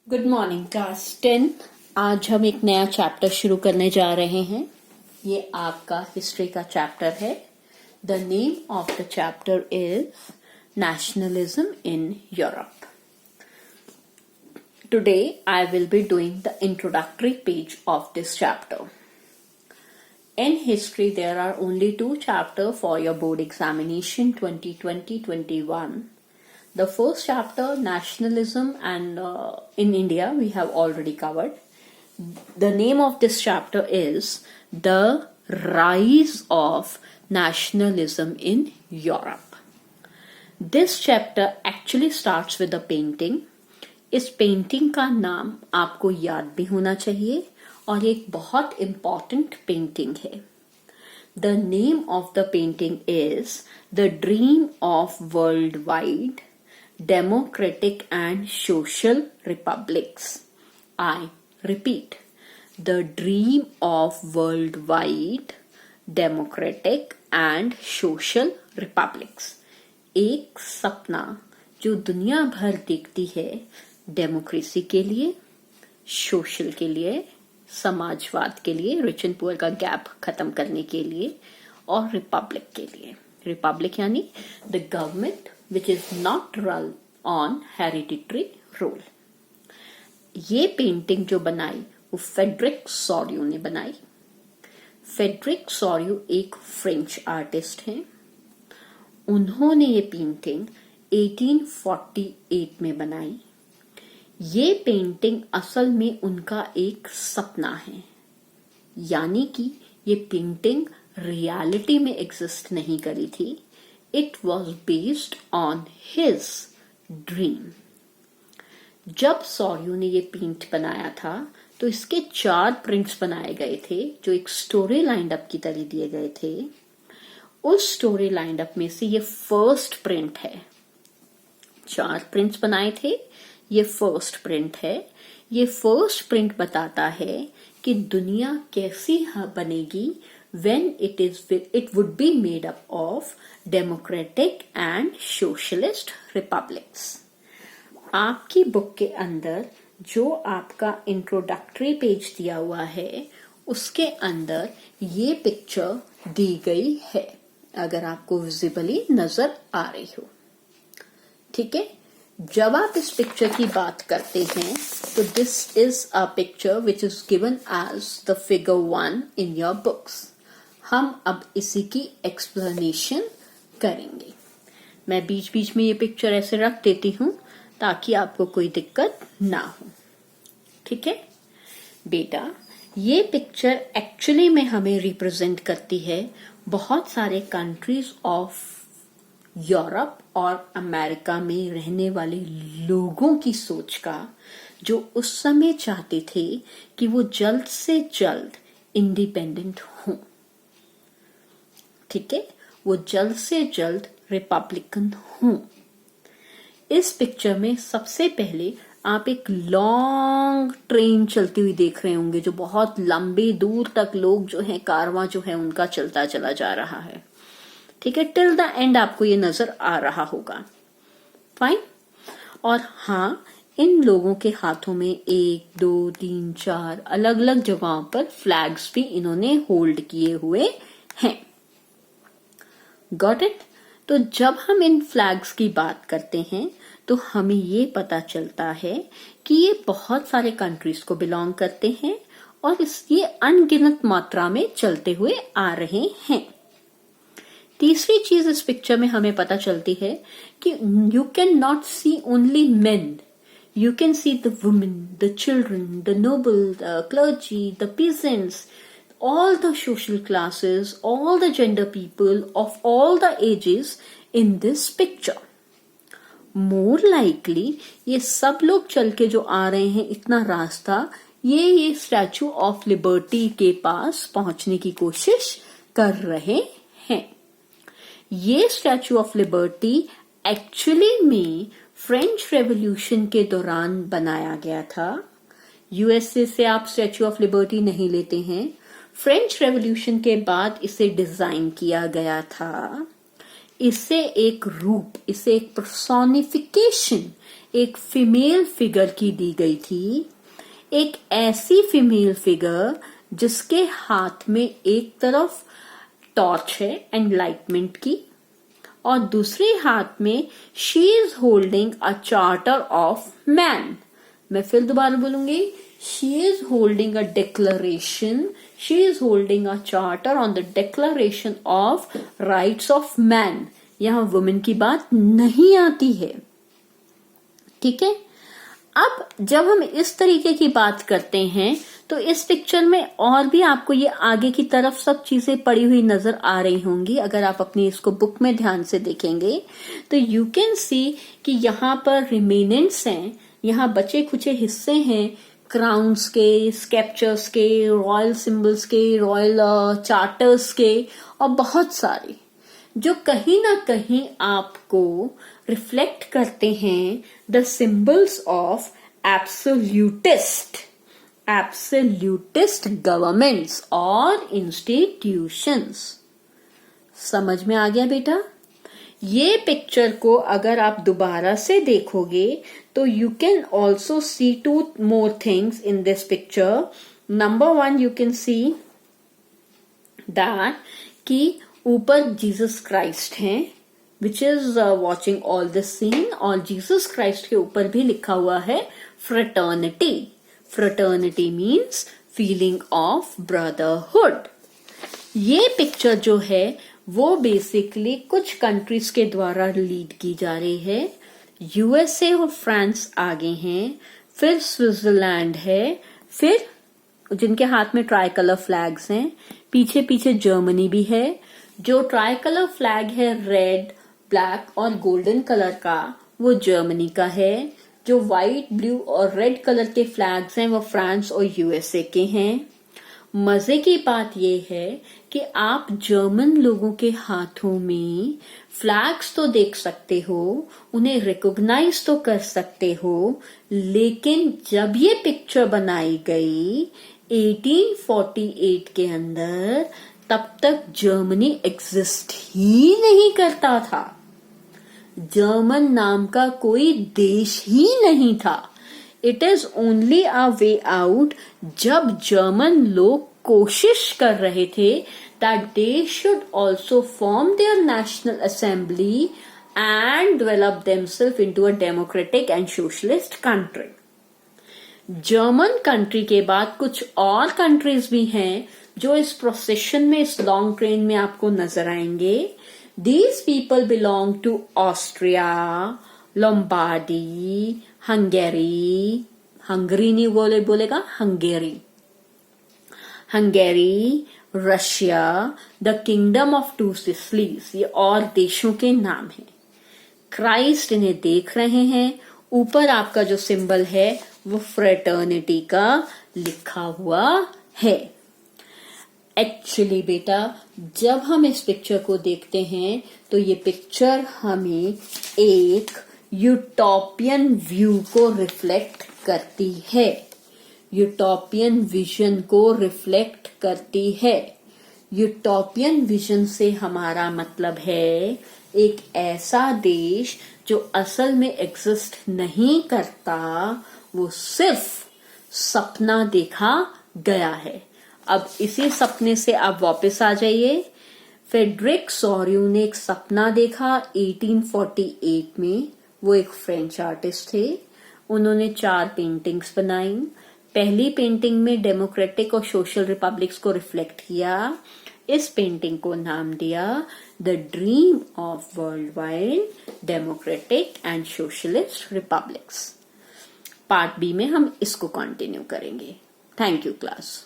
Good morning class 10। आज हम एक नया चैप्टर शुरू करने जा रहे हैं। ये आपका हिस्ट्री का चैप्टर है। The name of the chapter is nationalism in Europe. Today I will be doing the introductory page of this chapter. In history, there are only 2 chapters for your board examination 2020-21. The first chapter, nationalism and in India, we have already covered. The name of this chapter is The Rise of Nationalism in Europe. This chapter actually starts with a painting. इस painting का नाम आपको याद भी होना चाहिए और एक बहुत इम्पॉर्टेंट पेंटिंग है. The name of the painting is The Dream of Worldwide Democratic and Social Republics. I repeat, The Dream of Worldwide Democratic and Social Republics. एक सपना जो दुनिया भर देखती है डेमोक्रेसी के लिए, सोशल के लिए, समाजवाद के लिए, रिच एंड पुअर का गैप खत्म करने के लिए, और रिपब्लिक के लिए. रिपब्लिक यानी the government which is not run on hereditary rule. ये पेंटिंग जो बनाई वो फेडरिक सॉरियो ने बनाई. फेडरिक सॉरियो एक फ्रेंच आर्टिस्ट हैं. उन्होंने ये पेंटिंग 1848 में बनाई. ये पेंटिंग असल में उनका एक सपना है, यानी कि ये पेंटिंग रियलिटी में एग्जिस्ट नहीं करी थी. It was based on his dream. जब सॉरियो ने ये पेंट बनाया था तो इसके 4 प्रिंट्स बनाए गए थे जो एक स्टोरी लाइन अप की तरह दिए गए थे. उस स्टोरी लाइन अप में से ये फर्स्ट प्रिंट है. 4 प्रिंट्स बनाए थे, ये फर्स्ट प्रिंट है. ये फर्स्ट प्रिंट बताता है कि दुनिया कैसी बनेगी when it would be made up of democratic and socialist republics. आपकी बुक के अंदर जो आपका इंट्रोडक्टरी पेज दिया हुआ है उसके अंदर ये पिक्चर दी गई है, अगर आपको विजिबली नजर आ रही हो. ठीक है. जब आप इस पिक्चर की बात करते हैं तो this is a picture which is given as the figure 1 in your books. हम अब इसी की एक्सप्लेनेशन करेंगे. मैं बीच बीच में ये पिक्चर ऐसे रख देती हूं ताकि आपको कोई दिक्कत ना हो. ठीक है बेटा, ये पिक्चर एक्चुअली में हमें रिप्रेजेंट करती है बहुत सारे कंट्रीज ऑफ यूरोप और अमेरिका में रहने वाले लोगों की सोच का, जो उस समय चाहते थे कि वो जल्द से जल्द इंडिपेंडेंट हों. ठीक है, वो जल्द से जल्द रिपब्लिकन हों. इस पिक्चर में सबसे पहले आप एक लॉन्ग ट्रेन चलती हुई देख रहे होंगे, जो बहुत लंबे दूर तक लोग जो है कारवां जो है उनका चलता चला जा रहा है. ठीक है, टिल द एंड आपको ये नजर आ रहा होगा. फाइन. और हाँ, इन लोगों के हाथों में 1 2 3 4 अलग अलग जगहों पर फ्लैग्स भी इन्होंने होल्ड किए हुए हैं. Got it. तो जब हम इन फ्लैग्स की बात करते हैं तो हमें ये पता चलता है कि ये बहुत सारे कंट्रीज को बिलोंग करते हैं और ये अनगिनत मात्रा में चलते हुए आ रहे हैं. तीसरी चीज इस पिक्चर में हमें पता चलती है कि you can not see only men, you can see the women, the children, the noble, the clergy, the peasants, all the social classes, all the gender people of all the ages in this picture. More likely, ये सब लोग चल के जो आ रहे हैं इतना रास्ता, ये स्टैचू ऑफ लिबर्टी के पास पहुंचने की कोशिश कर रहे हैं. ये स्टैचू ऑफ लिबर्टी एक्चुअली में फ्रेंच रेवोल्यूशन के दौरान बनाया गया था. यूएसए से आप स्टैचू ऑफ लिबर्टी नहीं लेते हैं. फ्रेंच रेवोल्यूशन के बाद इसे डिजाइन किया गया था. इसे एक रूप, इसे एक पर्सोनिफिकेशन, एक फीमेल फिगर की दी गई थी, एक ऐसी फीमेल फिगर जिसके हाथ में एक तरफ टॉर्च है एनलाइटमेंट की और दूसरे हाथ में she is holding a charter of man. मैं फिर दोबारा बोलूंगी, she is holding a declaration, she is holding a charter on the declaration of rights of man. यहां वुमेन की बात नहीं आती है, ठीक है। अब जब हम इस तरीके की बात करते हैं तो इस पिक्चर में और भी आपको ये आगे की तरफ सब चीजें पड़ी हुई नजर आ रही होंगी। अगर आप अपनी इसको बुक में ध्यान से देखेंगे तो यू कैन सी कि यहाँ पर रिमेनेंट्स हैं, यहाँ बचे खुचे हिस्से हैं क्राउन्स के, स्केप्चर्स के, रॉयल सिंबल्स के, रॉयल चार्टर्स के और बहुत सारे जो कहीं ना कहीं आपको रिफ्लेक्ट करते हैं the symbols of absolutist governments और इंस्टीट्यूशंस। समझ में आ गया बेटा? ये पिक्चर को अगर आप दोबारा से देखोगे तो you can also see 2 more things in this picture. Number 1, you can see that कि ऊपर जीसस क्राइस्ट हैं which is watching all this scene, और जीसस क्राइस्ट के ऊपर भी लिखा हुआ है fraternity. Fraternity means feeling of brotherhood. ये पिक्चर जो है वो बेसिकली कुछ कंट्रीज के द्वारा लीड की जा रही है। यूएसए और फ्रांस आगे हैं, फिर स्विट्जरलैंड है, फिर जिनके हाथ में ट्राई कलर फ्लैग्स हैं, पीछे पीछे जर्मनी भी है। जो ट्राई कलर फ्लैग है रेड, ब्लैक और गोल्डन कलर का, वो जर्मनी का है। जो व्हाइट, ब्लू और रेड कलर के फ्लैग्स हैं वो फ्रांस और यूएसए के हैं। मजे की बात यह है कि आप जर्मन लोगों के हाथों में फ्लैग्स तो देख सकते हो, उन्हें रिकॉग्नाइज तो कर सकते हो, लेकिन जब ये पिक्चर बनाई गई 1848 के अंदर, तब तक जर्मनी एग्जिस्ट ही नहीं करता था। जर्मन नाम का कोई देश ही नहीं था। It is only a way out जब जर्मन लोग कोशिश कर रहे थे that they should also form their national assembly and develop themselves into a democratic and socialist country. German country के बाद कुछ और कंट्रीज भी हैं जो इस प्रोसेशन में, इस लॉन्ग ट्रेन में आपको नजर आएंगे। These people belong to Austria, Lombardy, Hungary नहीं बोलेगा Hungary, Russia, the Kingdom of Two Sicilies, ये और देशों के नाम हैं। क्राइस्ट इन्हें देख रहे हैं। ऊपर आपका जो सिंबल है वो फ्रेटर्निटी का लिखा हुआ है। एक्चुअली बेटा, जब हम इस पिक्चर को देखते हैं तो ये पिक्चर हमें एक यूटोपियन व्यू को रिफ्लेक्ट करती है, यूटोपियन विजन को रिफ्लेक्ट करती है। यूटोपियन विजन से हमारा मतलब है एक ऐसा देश जो असल में एग्जिस्ट नहीं करता, वो सिर्फ सपना देखा गया है। अब इसी सपने से आप वापस आ जाइए। फ्रेडरिक सोर्यू ने एक सपना देखा 1848 में। वो एक फ्रेंच आर्टिस्ट थे। उन्होंने 4 पेंटिंग्स बनाई। पहली पेंटिंग में डेमोक्रेटिक और सोशल रिपब्लिक्स को रिफ्लेक्ट किया। इस पेंटिंग को नाम दिया the dream of world wide democratic and socialist republics. Part B में हम इसको कंटिन्यू करेंगे। Thank you class.